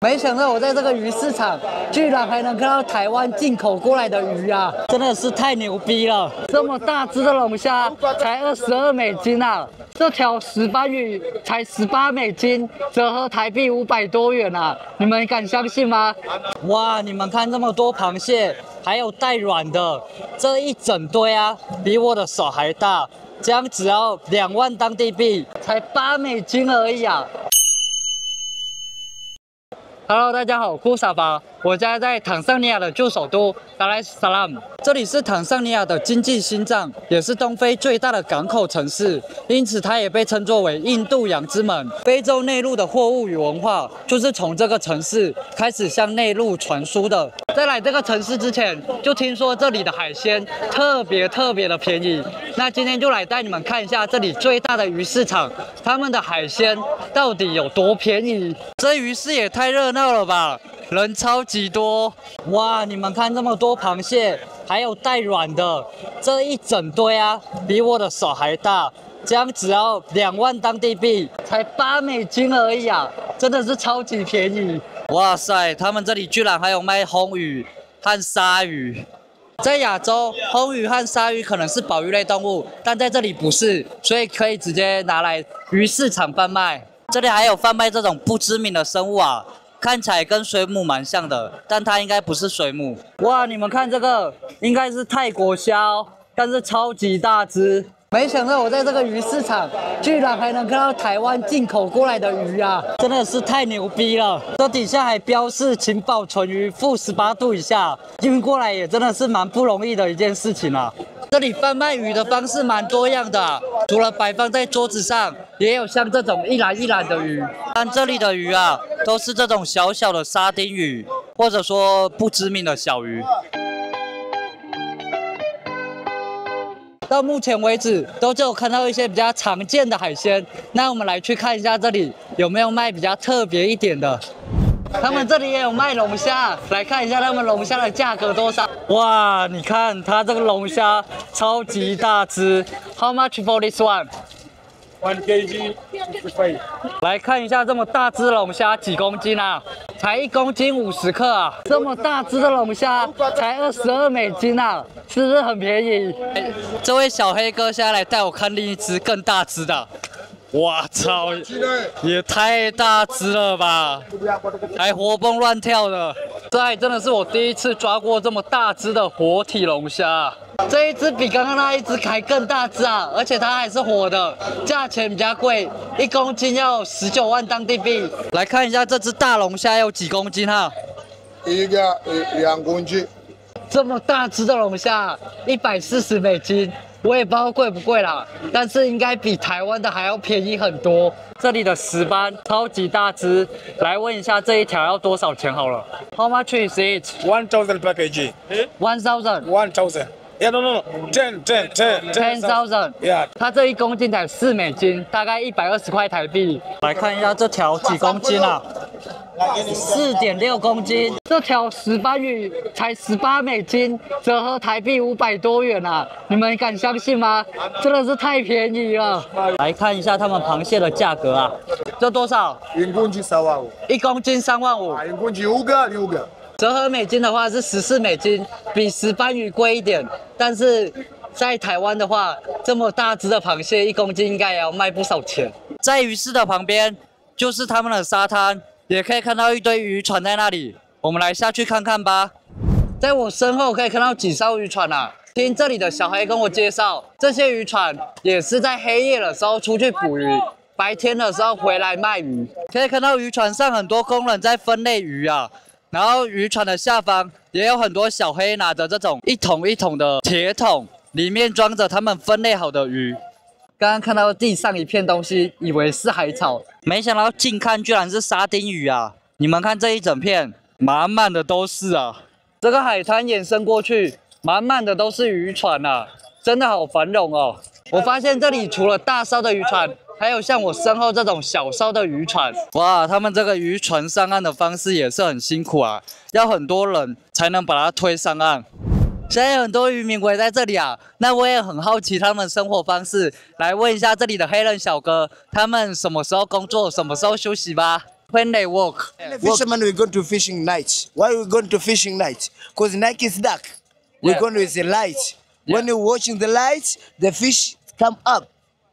沒想到我在這個魚市場，居然還能看到台灣進口過來的魚啊！真的是太牛逼了！這麼大隻的龍蝦才22美金啊！這條石斑魚才18美金，折合台幣500多元啊！你們敢相信嗎？哇！你們看這麼多螃蟹，還有帶卵的，這一整堆啊，比我的手還大，這樣只要2萬當地幣，才8美金而已啊！ Hello， 大家好，我是沙巴，我家在坦桑尼亞的舊首都达萊斯薩拉姆，這裡是坦桑尼亞的經濟心臟，也是東非最大的港口城市，因此它也被稱作為印度洋之門。非洲內陸的貨物與文化就是從這個城市開始向內陸傳輸的。在來這個城市之前，就聽說這裡的海鮮特別的便宜。那今天就來帶你們看一下這裡最大的魚市場，他們的海鮮到底有多便宜？這魚市也太熱鬧了吧！ 人超級多哇！你們看這麼多螃蟹，還有帶卵的，這一整堆啊，比我的手還大，這樣只要2萬當地幣，才8美金而已啊！真的是超級便宜！哇塞，他們這裡居然還有賣紅魚和鯊魚。在亞洲，紅魚和鯊魚可能是保育類動物，但在這裡不是，所以可以直接拿來魚市場販賣。這裡還有販賣這種不知名的生物啊。 看起來跟水母蠻像的，但它應該不是水母。哇，你們看這個，應該是泰國蝦，但是超級大隻。沒想到我在這個魚市場，居然還能看到台灣進口過來的魚啊！真的是太牛逼了。這底下還標示請保存於-18度以下，運過來也真的是蠻不容易的一件事情啊。 這裡販賣魚的方式蠻多樣的啊，除了擺放在桌子上，也有像這種一籃一籃的魚。但這裡的魚啊，都是這種小小的沙丁魚，或者說不知名的小魚。到目前為止，都只有看到一些比較常見的海鮮。那我們來去看一下這裡有沒有賣比較特別一點的。 他們這裡也有賣龍蝦，來看一下他們龍蝦的價格多少。哇，你看它這個龍蝦超級大隻 ，How much for this one? 1 kg. 來看一下這麼大隻龍蝦幾公斤啊？才1公斤50克啊！這麼大隻的龍蝦才22美金啊，是不是很便宜？這位小黑哥現在來帶我看另一隻更大隻的。 哇操！也太大隻了吧，還活蹦亂跳的。這還真的是我第一次抓過這麼大隻的活體龍蝦。這一隻比剛剛那一隻還更大隻啊，而且它還是活的，價錢比較貴，1公斤要19萬當地幣。來看一下這隻大龍蝦有幾公斤哈2公斤。這麼大隻的龍蝦，140美金。 我也不知道貴不貴啦，但是應該比台灣的還要便宜很多。這裡的石斑超級大隻，來問一下這一條要多少錢好了 ？How much is it? 1000 per kg. 1000. 1000. Yeah, no. 10,000. Yeah. 它這1公斤才4美金，大概120塊台幣。来看一下這條幾公斤啊？4.6公斤。這條石斑魚才18美金，折合台幣500多元啊！你們敢相信嗎？真的是太便宜了。來看一下他們螃蟹的價格啊，這多少1公斤3萬5。1公斤3萬5。1公斤6個。折合美金的話是14美金，比石斑魚貴一點。但是在台灣的話，這麼大隻的螃蟹1公斤應該也要賣不少錢。在魚市的旁邊就是他們的沙灘。 也可以看到一堆漁船在那裡，我們來下去看看吧。在我身後可以看到幾艘漁船啊。聽這裡的小黑跟我介紹，這些漁船也是在黑夜的時候出去捕魚，白天的時候回來賣魚。可以看到漁船上很多工人在分類魚啊，然後漁船的下方也有很多小黑拿着這種一桶一桶的鐵桶，裡面裝着他們分類好的魚。 剛剛看到地上一片東西，以為是海草，沒想到近看居然是沙丁魚啊！你們看這一整片，滿滿的都是啊！這個海灘延伸過去，滿滿的都是漁船啊，真的好繁榮哦！我發現這裡除了大艘的漁船，還有像我身後這種小艘的漁船。哇，他們這個漁船上岸的方式也是很辛苦啊，要很多人才能把它推上岸。 現在有很多漁民圍在這裡啊，那我也很好奇他們生活方式，來問一下這裡的黑人小哥，他們什麼時候工作，什麼時候休息吧？ When they walk. The fishermen, we go to fishing night. Why we going to fishing night? Because night is dark. We Yeah. going with the light. When you're watching the light, the fish come up.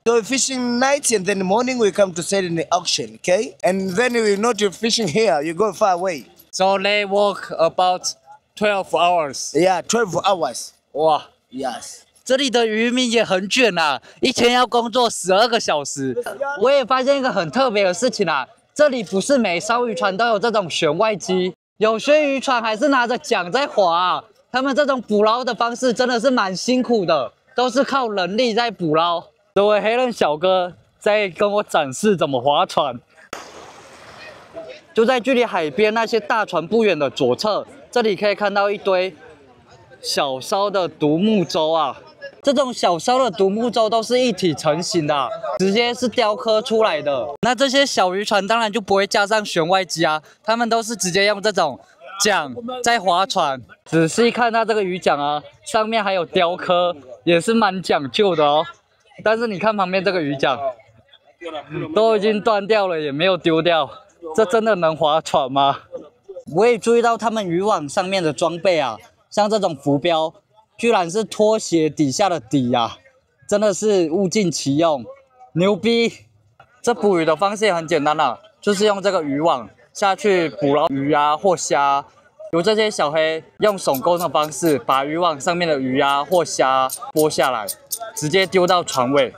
So we're fishing night and then morning we come to sell in the auction, okay? And then we're not fishing here, you go far away. So they walk about 12 hours. Yeah, 12 hours. 哇， Yes. 这里的渔民也很卷啊，一天要工作12个小时。我也发现一个很特別的事情啊，這裡不是每艘漁船都有這種舷外機，有些漁船還是拿着槳在划啊。他們這種捕撈的方式真的是蠻辛苦的，都是靠人力在捕撈。這位黑人小哥在跟我展示怎麼划船。就在距離海邊那些大船不遠的左側，這裡可以看到一堆小艘的獨木舟啊。這種小艘的獨木舟都是一體成型的啊，直接是雕刻出來的。那這些小漁船當然就不會加上舷外機啊，他們都是直接用這種槳在划船。仔細看它這個魚槳啊，上面還有雕刻，也是蠻講究的哦。但是你看旁邊這個魚槳，都已經斷掉了，也沒有丟掉，這真的能划船嗎？我也注意到他們漁網上面的裝備啊，像這種浮標。居然是拖鞋底下的底啊，真的是物盡其用，牛逼！這捕魚的方式也很簡單啦，就是用這個漁網下去捕撈魚啊或蝦，由這些小黑用手工的方式把漁網上面的魚啊或蝦剝下來，直接丟到船尾。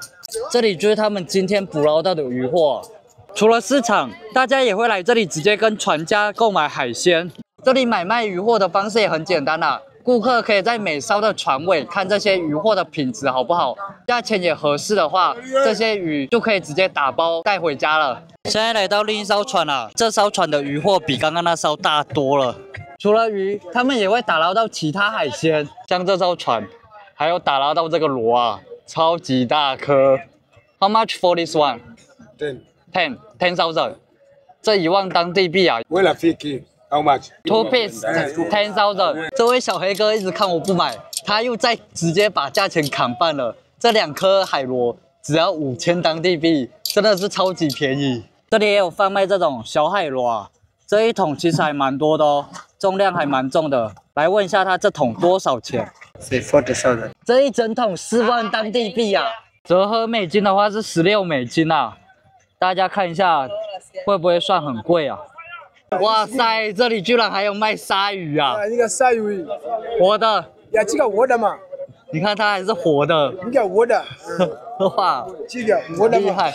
這裡就是他們今天捕撈到的漁獲。除了市場，大家也會來這裡直接跟船家購買海鮮。這裡買賣漁獲的方式也很簡單啦。顧客可以在每艘的船尾看這些漁獲的品質好不好，價錢也合適的話，這些魚就可以直接打包帶回家了。現在來到另一艘船啊，這艘船的漁獲比剛剛那艘大多了。除了魚，他們也會打撈到其他海鮮，像這艘船，還有打撈到這個螺啊，超級大顆。How much for this one? 10,000。這1萬當地幣啊。Well, How much? 2 piece 10,000。這位小黑哥一直看我不買，他又再直接把價錢砍半了。這2顆海螺只要5000當地幣，真的是超級便宜。這裡也有販賣這種小海螺啊，這一桶其實還蠻多的哦，重量還蠻重的。來問一下他這桶多少錢？40,000。這一整桶4萬當地幣啊，折合美金的話是16美金啊。大家看一下，會不會算很貴啊？哇塞，這裡居然還有賣鯊魚啊！這個鯊魚，活的。呀，這個活的嘛。你看它還是活的。這個活的。哇，這個活的厲害，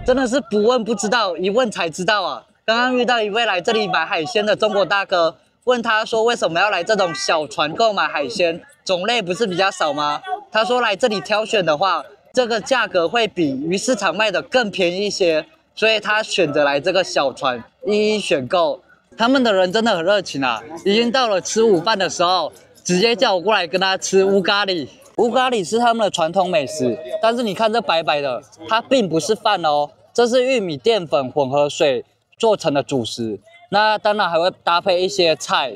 真的是不問不知道，一問才知道啊！剛剛遇到一位來這裡買海鮮的中國大哥，問他說為什麼要來這種小船購買海鮮，種類不是比較少嗎？他說來這裡挑選的話，這個價格會比魚市場賣的更便宜一些。所以他選擇來這個小船一一選購，他們的人真的很熱情啊！已經到了吃午飯的時候，直接叫我過來跟他吃烏咖喱。烏咖喱是他們的傳統美食，但是你看這白白的，它並不是飯哦，這是玉米澱粉混合水做成的主食。那當然還會搭配一些菜，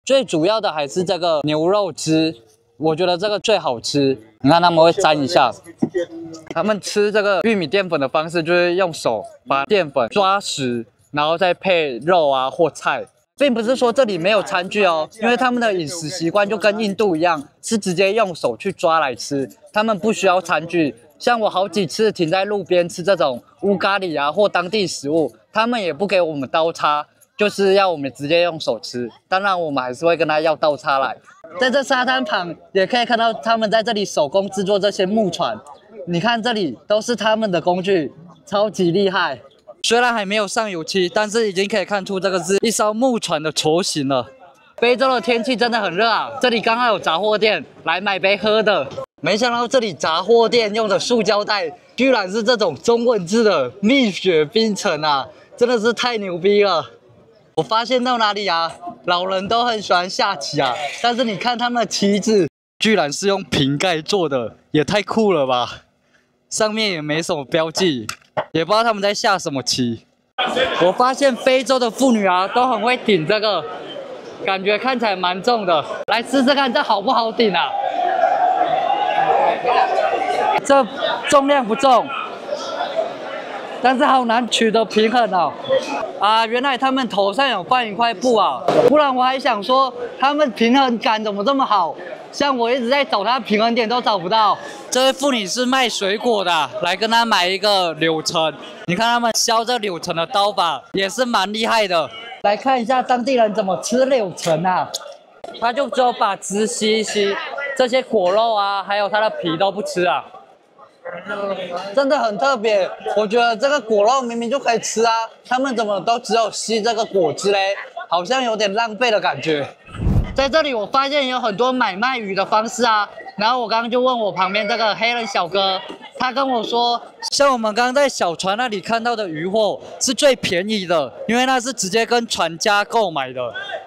最主要的還是這個牛肉汁，我覺得這個最好吃。你看他們會沾一下。他們吃這個玉米澱粉的方式，就是用手把澱粉抓實，然後再配肉啊或菜，並不是說這裡沒有餐具哦，因為他們的飲食習慣就跟印度一樣，是直接用手去抓來吃，他們不需要餐具。像我好幾次停在路邊吃這種烏咖喱啊或當地食物，他們也不給我們刀叉，就是要我們直接用手吃。當然我們還是會跟他要刀叉來。在這沙灘旁也可以看到他們在這裡手工製作這些木船。你看這裡都是他們的工具，超級厲害。雖然還沒有上油漆，但是已經可以看出這個是一艘木船的雛形了。非洲的天氣真的很熱啊，這裡剛好有雜貨店，來買杯喝的。沒想到這裡雜貨店用的塑膠袋，居然是這種中文字的蜜雪冰城啊，真的是太牛逼了。我發現到哪裡啊，老人都很喜歡下棋啊，但是你看他們的旗子，居然是用瓶蓋做的，也太酷了吧。上面也沒什麼標記，也不知道他們在下什麼棋。我發現非洲的婦女啊，都很會頂這個，感覺看起來蠻重的。來試試看，這好不好頂啊？這重量不重，但是好難取得平衡哦。啊，原來他們頭上有放一塊布啊，不然我還想說他們平衡感怎麼這麼好，像我一直在找他平衡點都找不到。這位婦女是賣水果的，來跟他買一個柳橙，你看他們削這柳橙的刀法也是蠻厲害的。來看一下當地人怎麼吃柳橙啊，他就只有把汁吸一吸，這些果肉啊，還有它的皮都不吃啊。真的很特別，我覺得這個果肉明明就可以吃啊，他們怎麼都只有吸這個果汁嘞？好像有點浪費的感覺。在這裡我發現有很多買賣魚的方式啊，然後我剛剛就問我旁邊這個黑人小哥，他跟我說，像我們剛剛在小船那裡看到的魚貨是最便宜的，因為那是直接跟船家購買的。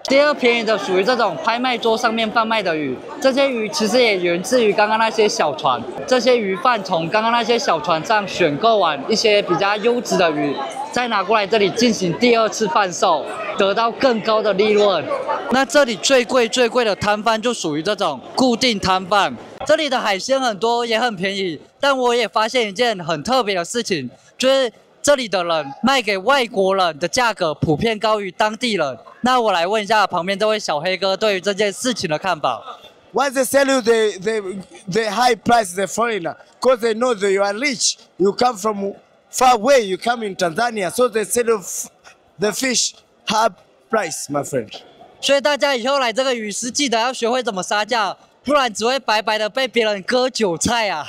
第二便宜的屬於這種拍賣桌上面販賣的魚，這些魚其實也源自於剛剛那些小船，這些魚販從剛剛那些小船上選購完一些比較優質的魚，再拿過來這裡進行第二次販售，得到更高的利潤。那這裡最貴的攤販就屬於這種固定攤販，這裡的海鮮很多也很便宜，但我也發現一件很特別的事情，就是這裡的人賣給外國人的價格普遍高於當地人。那我來問一下旁邊這位小黑哥對於這件事情的看法。Why they sell you the high price the foreigner? Because they know that you are rich. You come from far away. You come in Tanzania, so they sell you the fish high price, my friend. 所以大家以後來這個魚市記得要學會怎麼殺價，不然只會白白的被別人割韭菜啊。